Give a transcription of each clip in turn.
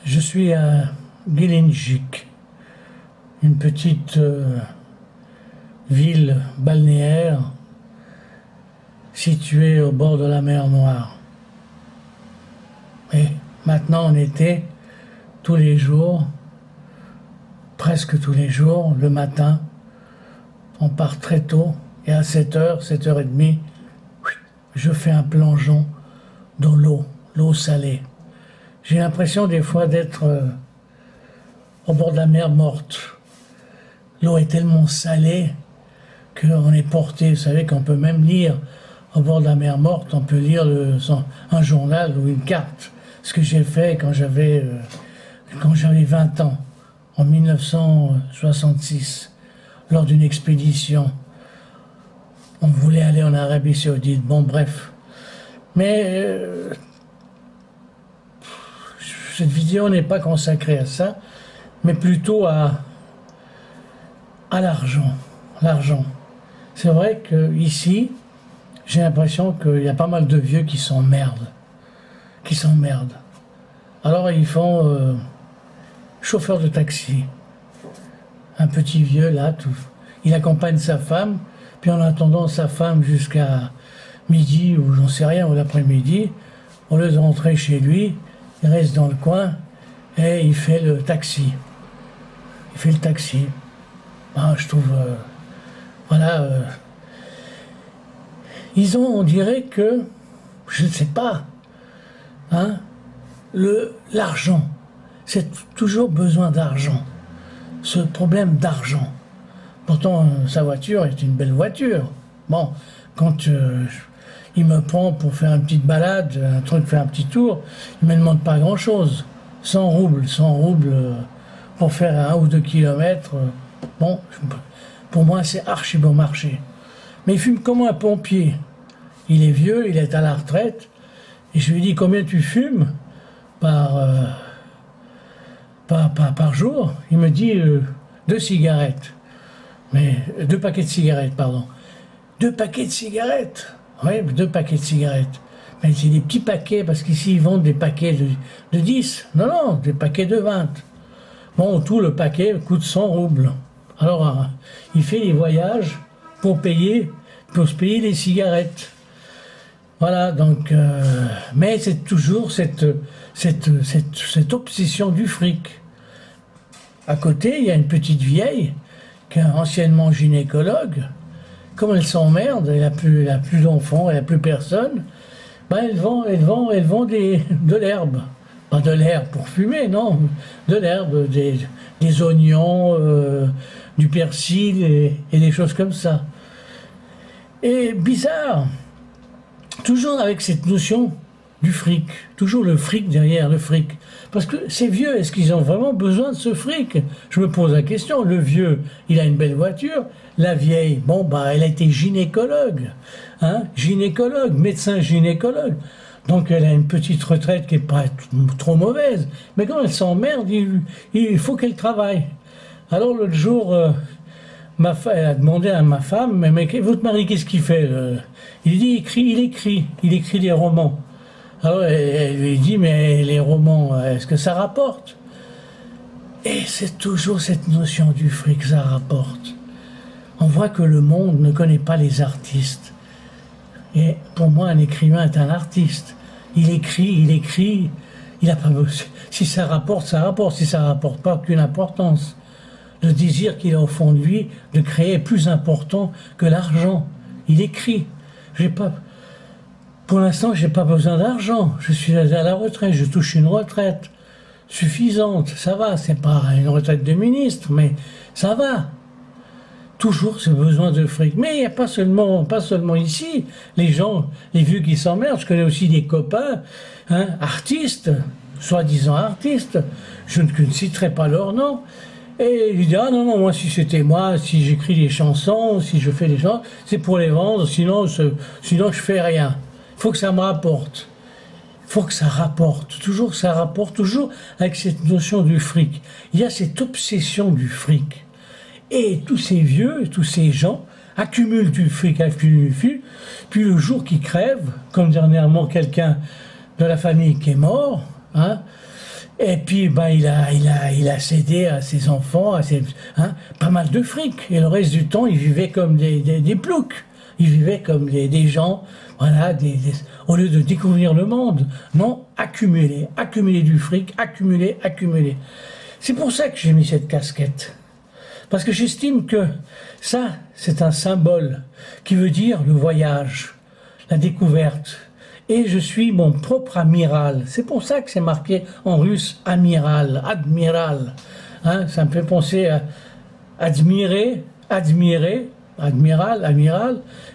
Je suis à Gelendzhik, une petite ville balnéaire située au bord de la mer Noire. Et maintenant en été, tous les jours, presque tous les jours, le matin, on part très tôt et à 7h, 7h30, je fais un plongeon dans l'eau salée. J'ai l'impression des fois d'être au bord de la mer morte. L'eau est tellement salée qu'on est porté. Vous savez qu'on peut même lire au bord de la mer morte, on peut lire un journal ou une carte. Ce que j'ai fait quand j'avais 20 ans, en 1966, lors d'une expédition. On voulait aller en Arabie Saoudite. Bon, bref. Mais cette vidéo n'est pas consacrée à ça, mais plutôt à l'argent. L'argent. C'est vrai qu'ici, j'ai l'impression qu'il y a pas mal de vieux qui s'emmerdent. Alors ils font chauffeur de taxi. Un petit vieux là, il accompagne sa femme, puis en attendant sa femme jusqu'à midi ou j'en sais rien, ou l'après-midi, au lieu de rentrer chez lui, il reste dans le coin et il fait le taxi. Ben, je trouve, ils ont, on dirait que, je ne sais pas, hein, l'argent, c'est toujours besoin d'argent, ce problème d'argent. Pourtant, sa voiture est une belle voiture. Bon, quand il me prend pour faire une petite balade, un truc, faire un petit tour, il ne me demande pas grand-chose. 100 roubles pour faire 1 ou 2 kilomètres. Bon, pour moi, c'est archi bon marché. Mais il fume comme un pompier. Il est vieux, il est à la retraite. Et je lui dis, combien tu fumes par jour? Il me dit 2 cigarettes. Mais 2 paquets de cigarettes, pardon. 2 paquets de cigarettes. Oui, 2 paquets de cigarettes. Mais c'est des petits paquets, parce qu'ici, ils vendent des paquets de 10. Non, des paquets de 20. Bon, tout le paquet coûte 100 roubles. Alors, il fait les voyages pour se payer les cigarettes. Voilà, donc... mais c'est toujours cette obsession du fric. À côté, il y a une petite vieille, qui est anciennement gynécologue. Comme elle s'emmerde, elle a plus d'enfants, elle n'a plus personne, ben elle vend de l'herbe. Pas de l'herbe pour fumer, non. De l'herbe, des oignons, du persil et des choses comme ça. Et bizarre, toujours avec cette notion du fric, toujours le fric derrière le fric. Parce que ces vieux, est-ce qu'ils ont vraiment besoin de ce fric? Je me pose la question. Le vieux, il a une belle voiture. La vieille, bon, bah, elle a été gynécologue. Hein, gynécologue, médecin gynécologue. Donc elle a une petite retraite qui n'est pas trop mauvaise. Mais quand elle s'emmerde, il faut qu'elle travaille. Alors l'autre jour, elle a demandé à ma femme, mais votre mari, qu'est-ce qu'il fait? Il dit, il écrit des romans. Alors elle lui dit, mais les romans, est-ce que ça rapporte? Et c'est toujours cette notion du fric, ça rapporte. On voit que le monde ne connaît pas les artistes. Et pour moi, un écrivain est un artiste. Il écrit, il a pas besoin. Si ça rapporte, ça rapporte. Si ça rapporte pas, aucune importance. Le désir qu'il a au fond de lui de créer est plus important que l'argent. Il écrit. Pour l'instant, j'ai pas besoin d'argent. Je suis à la retraite, je touche une retraite suffisante. Ça va, c'est pas une retraite de ministre, mais ça va. Toujours ce besoin de fric. Mais il n'y a pas seulement ici, les vieux qui s'emmerdent. Je connais aussi des copains, hein, artistes, soi-disant artistes. Je ne citerai pas leur nom. Et il dit, ah non, moi, si c'était moi, si j'écris des chansons, si je fais des chansons, c'est pour les vendre, sinon je fais rien. Il faut que ça me rapporte. Il faut que ça rapporte. Toujours ça rapporte, toujours avec cette notion du fric. Il y a cette obsession du fric. Et tous ces vieux, tous ces gens accumulent du fric, puis le jour qu'ils crèvent, comme dernièrement quelqu'un de la famille qui est mort, hein, Et puis, ben, il a cédé à ses enfants, pas mal de fric. Et le reste du temps, il vivait comme des ploucs. Il vivait comme des gens, voilà, au lieu de découvrir le monde. Non, accumuler du fric, accumuler. C'est pour ça que j'ai mis cette casquette. Parce que j'estime que ça, c'est un symbole qui veut dire le voyage, la découverte. Et je suis mon propre amiral. C'est pour ça que c'est marqué en russe amiral, admiral. Hein, ça me fait penser à admirer, amiral,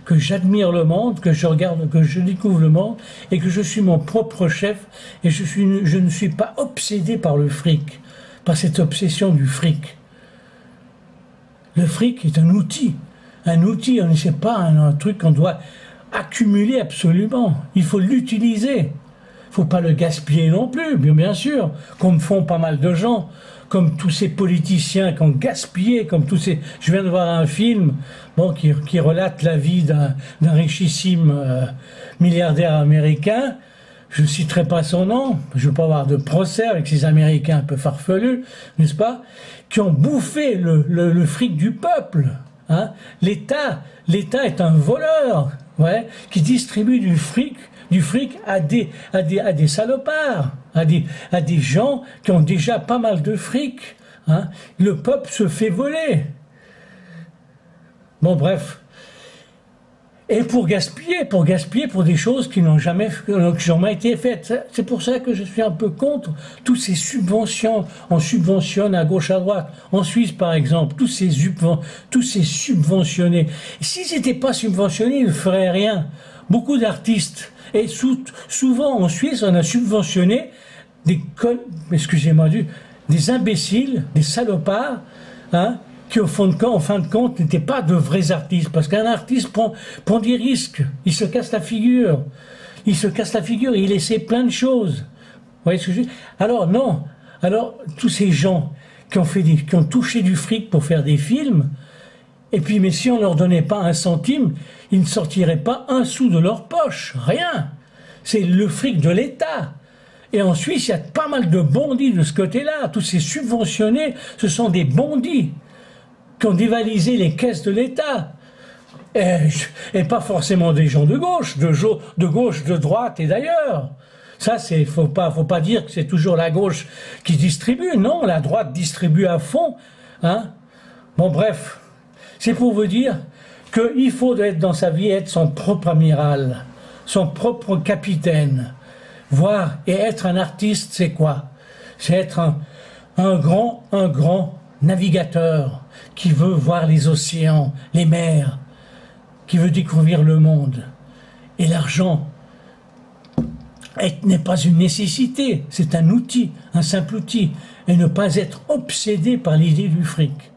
que j'admire le monde, que je regarde, que je découvre le monde, et que je suis mon propre chef, et je ne suis pas obsédé par le fric, par cette obsession du fric. Le fric est un outil, c'est pas un truc qu'on doit accumuler absolument. Il faut l'utiliser. Il faut pas le gaspiller non plus, bien sûr, comme font pas mal de gens, comme tous ces politiciens qui ont gaspillé, comme tous ces... Je viens de voir un film qui relate la vie d'un richissime milliardaire américain. Je ne citerai pas son nom, je ne veux pas avoir de procès avec ces Américains un peu farfelus, n'est-ce pas, qui ont bouffé le fric du peuple. Hein. L'État est un voleur, ouais, qui distribue du fric à des salopards, à des gens qui ont déjà pas mal de fric. Hein. Le peuple se fait voler. Bon, bref. Et pour gaspiller pour des choses qui n'ont jamais été faites. C'est pour ça que je suis un peu contre toutes ces subventions. On subventionne à gauche, à droite. En Suisse, par exemple, tous ces subventionnés. S'ils n'étaient pas subventionnés, ils ne feraient rien. Beaucoup d'artistes. Et souvent, en Suisse, on a subventionné des imbéciles, des salopards, hein, qui, en fin de compte, n'étaient pas de vrais artistes. Parce qu'un artiste prend des risques. Il se casse la figure. Il essaie plein de choses. Vous voyez ce que je veux dire ? Alors, non. Alors, tous ces gens qui ont touché du fric pour faire des films, et puis, mais si on leur donnait pas un centime, ils ne sortiraient pas un sou de leur poche. Rien. C'est le fric de l'État. Et en Suisse, il y a pas mal de bandits de ce côté-là. Tous ces subventionnés, ce sont des bandits qui ont dévalisé les caisses de l'État. Et pas forcément des gens de gauche, de droite et d'ailleurs. Ça, faut pas dire que c'est toujours la gauche qui distribue. Non, la droite distribue à fond. Hein. Bon, bref. C'est pour vous dire qu'il faut être dans sa vie, être son propre amiral, son propre capitaine. Voir et être un artiste, c'est quoi? C'est être un grand navigateur qui veut voir les océans, les mers, qui veut découvrir le monde. Et l'argent n'est pas une nécessité, c'est un outil, un simple outil, et ne pas être obsédé par l'idée du fric.